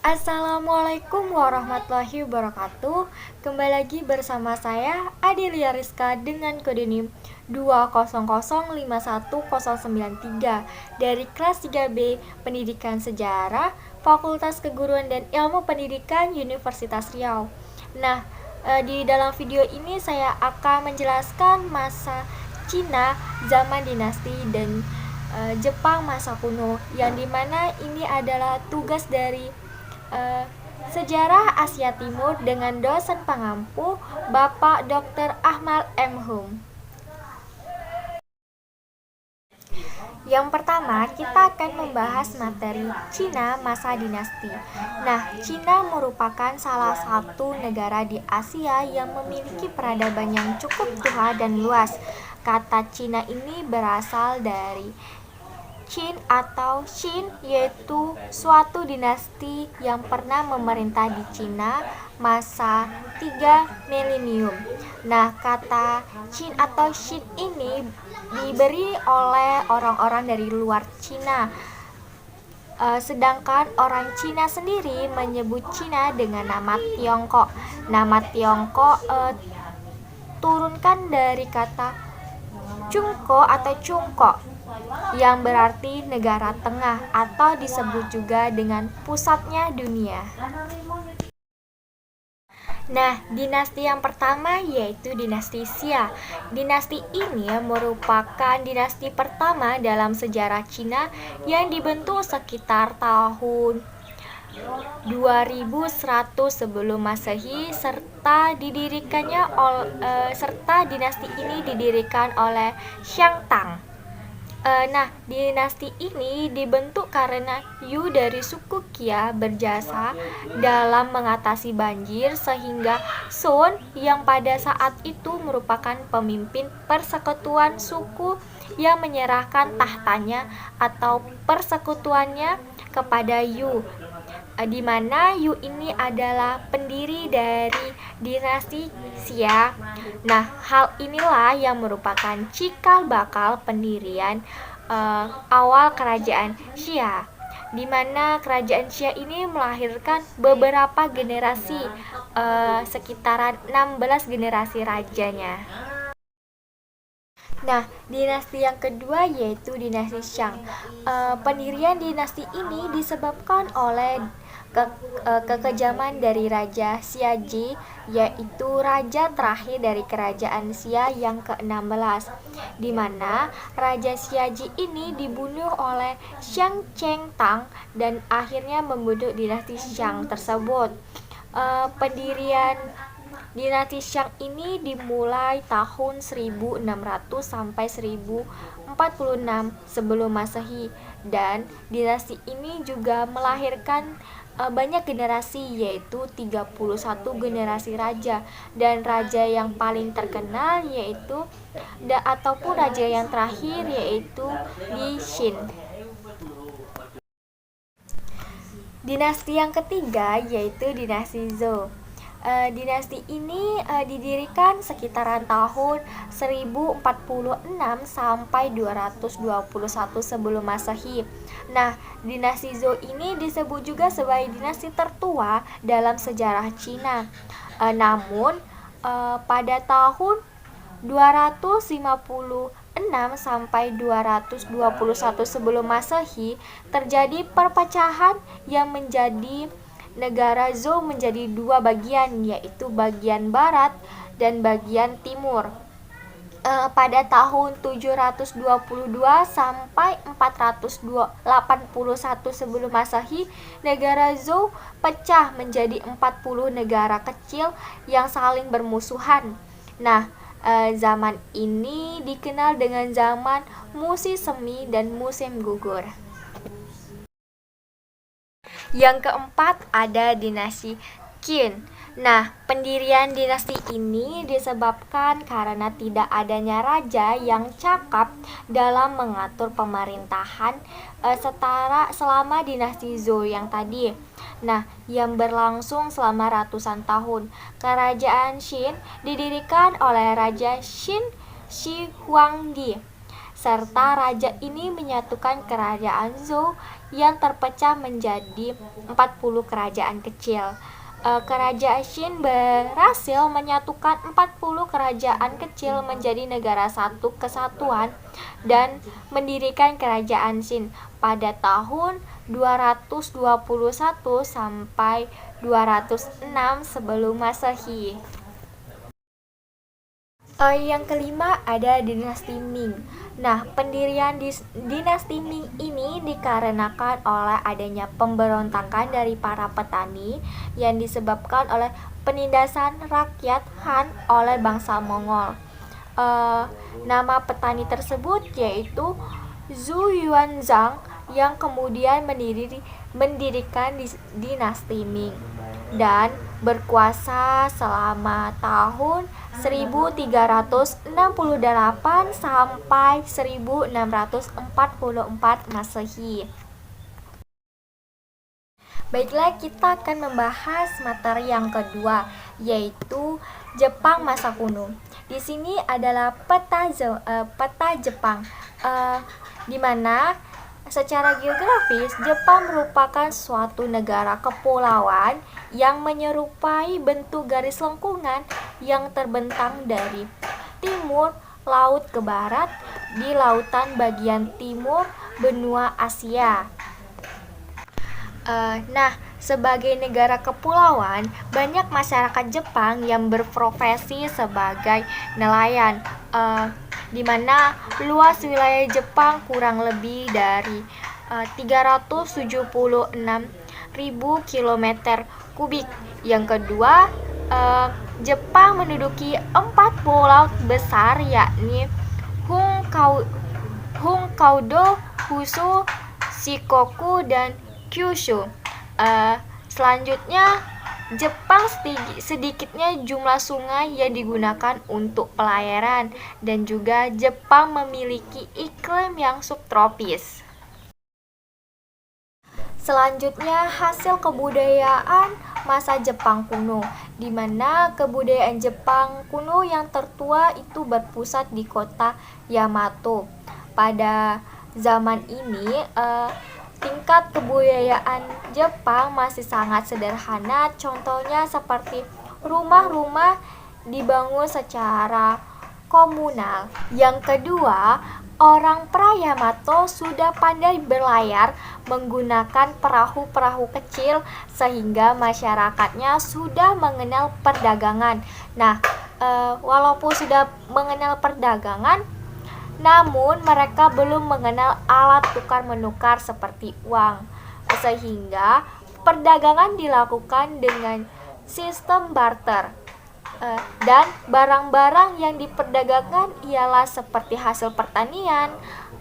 Assalamualaikum warahmatullahi wabarakatuh. Kembali lagi bersama saya Adelia Rizka dengan kode NIM 2005103 dari kelas 3B Pendidikan Sejarah Fakultas Keguruan dan Ilmu Pendidikan Universitas Riau. Nah, di dalam video ini saya akan menjelaskan masa Cina zaman dinasti dan Jepang masa kuno, yang dimana ini adalah tugas dari Sejarah Asia Timur dengan dosen pengampu Bapak Dr. Ahmad M. Hum. Yang pertama, kita akan membahas materi Cina masa dinasti. Nah, Cina merupakan salah satu negara di Asia yang memiliki peradaban yang cukup tua dan luas. Kata Cina ini berasal dari Qin atau Xin, yaitu suatu dinasti yang pernah memerintah di Cina masa 3 milenium. Nah, kata Qin atau Xin ini diberi oleh orang-orang dari luar Cina. Sedangkan orang Cina sendiri menyebut Cina dengan nama Tiongkok. Nama Tiongkok turunkan dari kata Cungko atau Cungkok, yang berarti negara tengah atau disebut juga dengan pusatnya dunia. Nah, dinasti yang pertama yaitu dinasti Xia. Dinasti ini merupakan dinasti pertama dalam sejarah Cina yang dibentuk sekitar tahun 2100 sebelum Masehi, serta dinasti ini didirikan oleh Xiang Tang. Nah, dinasti ini dibentuk karena Yu dari suku Qia berjasa dalam mengatasi banjir, sehingga Sun yang pada saat itu merupakan pemimpin persekutuan suku yang menyerahkan tahtanya atau persekutuannya kepada Yu, di mana Yu ini adalah pendiri dari dinasti Xia. Nah, hal inilah yang merupakan cikal bakal pendirian awal kerajaan Xia, di mana kerajaan Xia ini melahirkan beberapa generasi, sekitaran 16 generasi rajanya. Nah, dinasti yang kedua yaitu dinasti Shang. Pendirian dinasti ini disebabkan oleh kekejaman dari Raja Xiaji, yaitu raja terakhir dari kerajaan Xia yang ke-16, di mana Raja Xiaji ini dibunuh oleh Xiang Cheng Tang dan akhirnya membentuk dinasti Shang tersebut. Pendirian dinasti Shang ini dimulai tahun 1600 sampai 1046 sebelum Masehi, dan dinasti ini juga melahirkan banyak generasi, yaitu 31 generasi raja, dan raja yang paling terkenal yaitu ataupun raja yang terakhir yaitu Li Xin. Dinasti yang ketiga yaitu dinasti Zhou. Dinasti ini didirikan sekitaran tahun 1046 sampai 221 sebelum Masehi. Nah, dinasti Zhou ini disebut juga sebagai dinasti tertua dalam sejarah Cina. Namun pada tahun 256 sampai 221 sebelum Masehi terjadi perpecahan yang menjadi negara Zhou menjadi dua bagian, yaitu bagian barat dan bagian timur. Pada tahun 722 sampai 481 sebelum Masehi, negara Zhou pecah menjadi 40 negara kecil yang saling bermusuhan. Nah, zaman ini dikenal dengan zaman musim semi dan musim gugur. Yang keempat ada dinasti Qin. Nah, pendirian dinasti ini disebabkan karena tidak adanya raja yang cakap dalam mengatur pemerintahan setara selama dinasti Zhou yang tadi. Nah, yang berlangsung selama ratusan tahun. Kerajaan Qin didirikan oleh Raja Qin Shi Huangdi. serta raja ini menyatukan kerajaan Zhou yang terpecah menjadi 40 kerajaan kecil. Kerajaan Qin berhasil menyatukan 40 kerajaan kecil menjadi negara satu kesatuan dan mendirikan kerajaan Qin pada tahun 221 sampai 206 sebelum Masehi. Yang kelima ada dinasti Ming. Nah, pendirian dinasti Ming ini dikarenakan oleh adanya pemberontakan dari para petani yang disebabkan oleh penindasan rakyat Han oleh bangsa Mongol. Nama petani tersebut yaitu Zhu Yuanzhang yang kemudian mendirikan dinasti Ming dan berkuasa selama tahun 1368 sampai 1644 Masehi. Baiklah, kita akan membahas materi yang kedua, yaitu Jepang masa kuno. Di sini adalah peta Jepang, di mana secara geografis Jepang merupakan suatu negara kepulauan yang menyerupai bentuk garis lengkungan yang terbentang dari timur laut ke barat di lautan bagian timur benua Asia. Sebagai negara kepulauan, banyak masyarakat Jepang yang berprofesi sebagai nelayan, di mana luas wilayah Jepang kurang lebih dari 376.000 km kubik. Yang kedua, Jepang menduduki 4 pulau besar, yakni Hokkaido, Kyushu, Shikoku, dan Kyushu. Selanjutnya, Jepang sedikitnya jumlah sungai yang digunakan untuk pelayaran, dan juga Jepang memiliki iklim yang subtropis. Selanjutnya, hasil kebudayaan masa Jepang kuno, di mana kebudayaan Jepang kuno yang tertua itu berpusat di kota Yamato. Pada zaman ini, tingkat kebudayaan Jepang masih sangat sederhana, contohnya seperti rumah-rumah dibangun secara komunal. Yang kedua, orang pra-Yamato sudah pandai berlayar menggunakan perahu-perahu kecil sehingga masyarakatnya sudah mengenal perdagangan. Walaupun sudah mengenal perdagangan, namun mereka belum mengenal alat tukar-menukar seperti uang, sehingga perdagangan dilakukan dengan sistem barter. Dan barang-barang yang diperdagangkan ialah seperti hasil pertanian,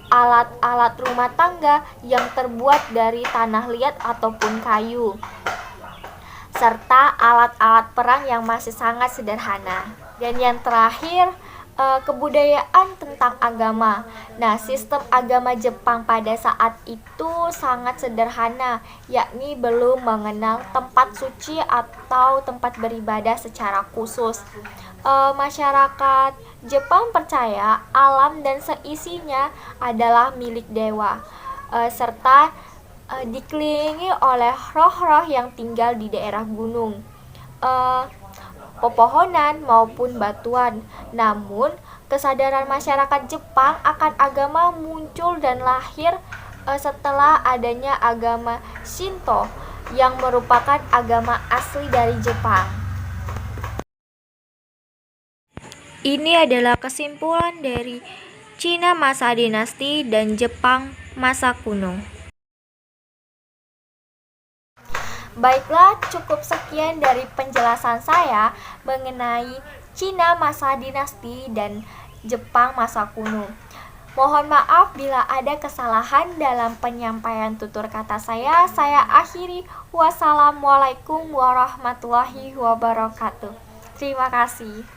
alat-alat rumah tangga yang terbuat dari tanah liat ataupun kayu, serta alat-alat perang yang masih sangat sederhana. Dan yang terakhir, kebudayaan tentang agama. Sistem agama Jepang pada saat itu sangat sederhana, yakni belum mengenal tempat suci atau tempat beribadah secara khusus. Masyarakat Jepang percaya alam dan seisinya adalah milik dewa, serta dikelilingi oleh roh-roh yang tinggal di daerah gunung, pepohonan maupun batuan. Namun, kesadaran masyarakat Jepang akan agama muncul dan lahir setelah adanya agama Shinto yang merupakan agama asli dari Jepang. Ini adalah kesimpulan dari Cina masa dinasti dan Jepang masa kuno. Baiklah, cukup sekian dari penjelasan saya mengenai Cina masa dinasti dan Jepang masa kuno. Mohon maaf bila ada kesalahan dalam penyampaian tutur kata saya. Saya akhiri. Wassalamualaikum warahmatullahi wabarakatuh. Terima kasih.